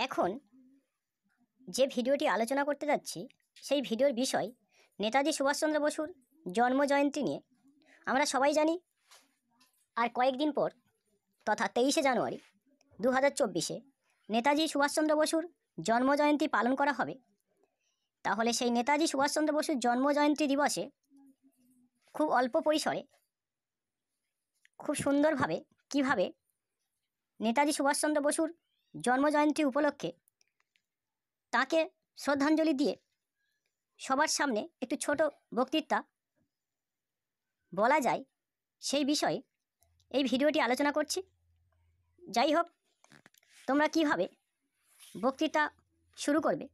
এখন যে ভিডিওটি আলোচনা করতে যাচ্ছি সেই ভিডিওর বিষয় নেতাজি সুভাষচন্দ্র বসুর জন্মজয়ন্তী নিয়ে। আমরা সবাই জানি আর কয়েকদিন পর তথা 23শে জানুয়ারি 2024 নেতাজি সুভাষচন্দ্র বসুর জন্মজয়ন্তী পালন করা হবে। তাহলে সেই নেতাজি সুভাষচন্দ্র বসুর জন্মজয়ন্তী দিবসে খুব অল্প পরিসরে খুব সুন্দরভাবে কিভাবে নেতাজি সুভাষচন্দ্র বসুর জন্মজয়ন্তী উপলক্ষে তাকে শ্রদ্ধাঞ্জলি দিয়ে সবার সামনে একটু ছোট বক্তৃতা বলা যায় সেই বিষয়ে এই ভিডিওটি আলোচনা করছি। যাই হোক, তোমরা কিভাবে বক্তৃতা শুরু করবে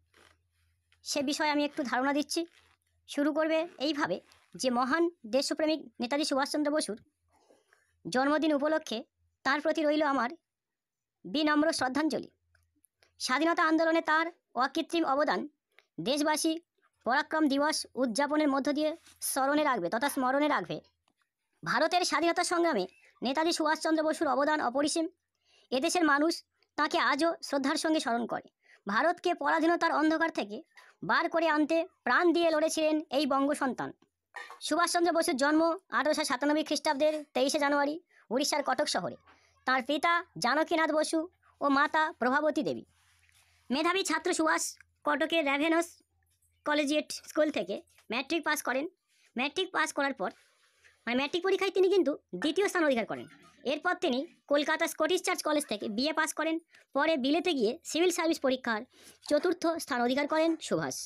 সে বিষয়ে আমি একটু ধারণা দিচ্ছি। শুরু করবে এইভাবে যে মহান দেশপ্রেমিক নেতাজি সুভাষচন্দ্র বসুর জন্মদিন উপলক্ষে তার প্রতি রইল আমার বিনম্র শ্রদ্ধাঞ্জলি। স্বাধীনতা আন্দোলনে তার অকৃত্রিম অবদান দেশবাসী পরাক্রম দিবস উদযাপনের মধ্য দিয়ে স্মরণে রাখবে। ভারতের স্বাধীনতা সংগ্রামে নেতাজি সুভাষচন্দ্র বসুর অবদান অপরিসীম। এদেশের মানুষ তাকে আজও শ্রদ্ধার সঙ্গে স্মরণ করে। ভারতকে পরাধীনতার অন্ধকার থেকে বার করে আনতে প্রাণ দিয়ে লড়েছিলেন এই বঙ্গ সন্তান। সুভাষচন্দ্র বসুর জন্ম 1897 খ্রিস্টাব্দের 23শে জানুয়ারি উড়িষ্যার কটক শহরে। তাঁর পিতা জানকীনাথ বসু ও মাতা প্রভাবতী দেবী। মেধাবী ছাত্র সুভাষ কটকের র্যাভেনস কলেজিয়েট স্কুল থেকে ম্যাট্রিক পাস করেন। ম্যাট্রিক পাস করার পর ম্যাট্রিক পরীক্ষায় তিনি কিন্তু দ্বিতীয় স্থান অধিকার করেন। এরপর তিনি কলকাতা স্কটিশ চার্চ কলেজ থেকে বিএ পাস করেন। পরে বিলেতে গিয়ে সিভিল সার্ভিস পরীক্ষার 4র্থ স্থান অধিকার করেন সুভাষ।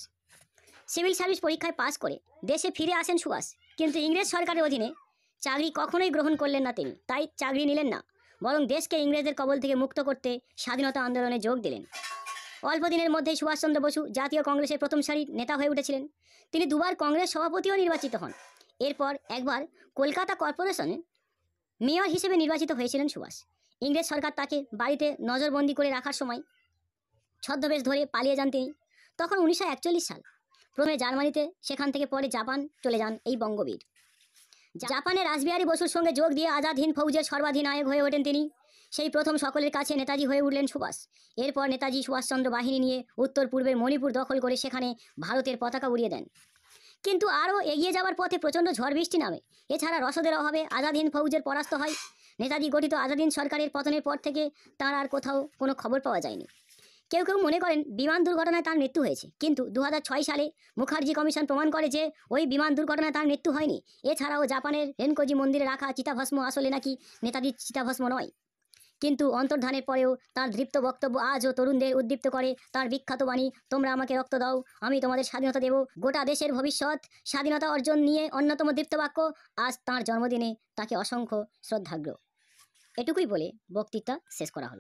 সিভিল সার্ভিস পরীক্ষায় পাস করে দেশে ফিরে আসেন সুভাষ, কিন্তু ইংরেজ সরকারের অধীনে চাকরি কখনোই গ্রহণ করলেন না তিনি। তাই চাকরি নিলেন না, বরং দেশকে ইংরেজদের কবল থেকে মুক্ত করতে স্বাধীনতা আন্দোলনে যোগ দিলেন। অল্প দিনের মধ্যেই সুভাষচন্দ্র বসু জাতীয় কংগ্রেসের প্রথম সারির নেতা হয়ে উঠেছিলেন। তিনি দুবার কংগ্রেস সভাপতিও নির্বাচিত হন। এরপর একবার কলকাতা কর্পোরেশনে মেয়র হিসেবে নির্বাচিত হয়েছিলেন সুভাষ। ইংরেজ সরকার তাকে বাড়িতে নজরবন্দি করে রাখার সময় ছদ্মবেশ ধরে পালিয়ে যান তিনি। তখন 1941 সাল। প্রথমে জার্মানিতে, সেখান থেকে পরে জাপান চলে যান এই বঙ্গবীর। জাপানে রাসবিহারী বসুর সঙ্গে যোগ দিয়ে আজাদ হিন্দ ফৌজের সর্বাধিনায়ক হয়ে ওঠেন তিনি। সেই প্রথম সকলের কাছে নেতাজি হয়ে উঠলেন সুভাষ। এরপর নেতাজি সুভাষচন্দ্র বাহিনী নিয়ে উত্তর পূর্বের মণিপুর দখল করে সেখানে ভারতের পতাকা উড়িয়ে দেন। কিন্তু আরও এগিয়ে যাওয়ার পথে প্রচণ্ড ঝড় বৃষ্টি নামে। এছাড়া রসদের অভাবে আজাদ হিন্দ ফৌজের পরাস্ত হয়। নেতাজি গঠিত আজাদ হিন্দ সরকারের পতনের পর থেকে তার আর কোথাও কোনো খবর পাওয়া যায়নি। কেউ কেউ মনে করেন বিমান দুর্ঘটনায় তার মৃত্যু হয়েছে, কিন্তু 2006 সালে মুখার্জি কমিশন প্রমাণ করে যে ওই বিমান দুর্ঘটনায় তার মৃত্যু হয়নি। এছাড়াও জাপানের রেনকোজি মন্দিরে রাখা চিতাভস্ম আসলে নাকি নেতাজির চিতাভস্ম নয়। কিন্তু অন্তর্ধানের পরেও তার দৃপ্ত বক্তব্য আজও তরুণদের উদ্দীপ্ত করে। তার বিখ্যাত বাণী, তোমরা আমাকে রক্ত দাও, আমি তোমাদের স্বাধীনতা দেব, গোটা দেশের ভবিষ্যৎ, স্বাধীনতা অর্জন নিয়ে অন্যতম দীপ্ত বাক্য। আজ তাঁর জন্মদিনে তাকে অসংখ্য শ্রদ্ধার্ঘ্য। এটুকুই বলে বক্তৃতা শেষ করা হলো।